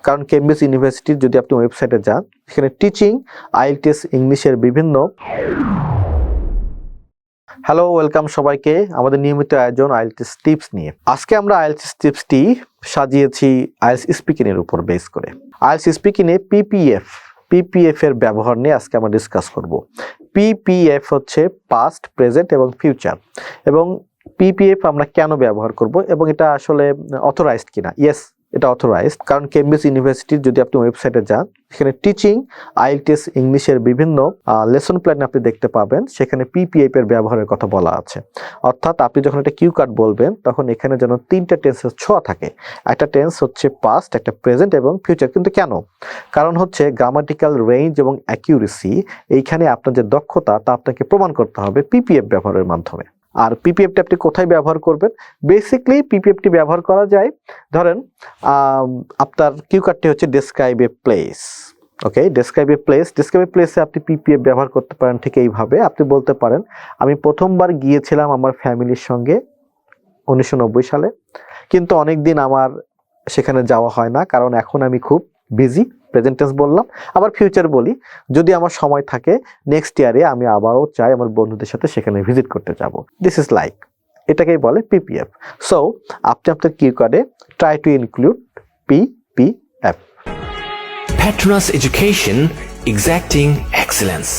কারণ কেমব্রিজ ইউনিভার্সিটির যদি আপনি ওয়েবসাইটে যান, সেখানে টিচিং আইএলটিএস ইংলিশের বিভিন্ন। হ্যালো, ওয়েলকাম সবাইকে আমাদের নিয়মিত আয়োজন আইএলটিএস টিপস নিয়ে। আজকে আমরা আইএলটিএস টিপসটি সাজিয়েছি আইএলটিএস স্পিকিং এর উপর বেস করে। আইএলটিএস স্পিকিং এ পিপিএফ এর ব্যবহার নিয়ে আজকে আমরা ডিসকাস করব। পিপিএফ হচ্ছে পাস্ট, প্রেজেন্ট এবং ফিউচার। এবং পিপিএফ আমরা কেন ব্যবহার করব এবং এটা আসলে অথরাইজড কিনা? ইয়েস, এটা অথরাইজড, কারণ কেমব্রিজ ইউনিভার্সিটির যদি আপনি ওয়েবসাইটে যান, সেখানে টিচিং আইএলটিএস ইংলিশের বিভিন্ন লেসন প্ল্যান আপনি দেখতে পাবেন। সেখানে পিপিএফ এর ব্যবহারের কথা বলা আছে। অর্থাৎ আপনি যখন একটা কিউ কার্ড বলবেন, তখন এখানে যেন তিনটা টেন্সের ছোঁয়া থাকে। একটা টেন্স হচ্ছে পাস্ট, একটা প্রেজেন্ট এবং ফিউচার। কিন্তু কেন? কারণ হচ্ছে গ্রামাটিক্যাল রেঞ্জ এবং অ্যাকিউরেসি, এইখানে আপনার যে দক্ষতা তা আপনাকে প্রমাণ করতে হবে পিপিএফ ব্যবহারের মাধ্যমে। আর পিপিএফটি আপনি কোথায় ব্যবহার করবেন? বেসিকলি পিপিএফটি ব্যবহার করা যায়, ধরেন আপনার কিউ কার্ডটি হচ্ছে describe a place. Okay, describe a প্লেসে আপনি পিপিএফ ব্যবহার করতে পারেন ঠিক এইভাবে। আপনি বলতে পারেন, আমি প্রথমবার গিয়েছিলাম আমার ফ্যামিলির সঙ্গে 1990 সালে, কিন্তু অনেকদিন আমার সেখানে যাওয়া হয় না, কারণ এখন আমি খুব বিজি। প্রেজেন্ট টেন্স বললাম। আবার ফিউচার বলি, যদি আমার সময় থাকে নেক্সট ইয়ারে আমি আবারও চাই আমার বন্ধুদের সাথে সেখানে ভিজিট করতে যাব। দিস ইজ লাইক, এটাকেই বলে পিপিএফ। সো আপনি আপনার কিউ কার্ডে try to include PPF. Patronus Education, exacting excellence.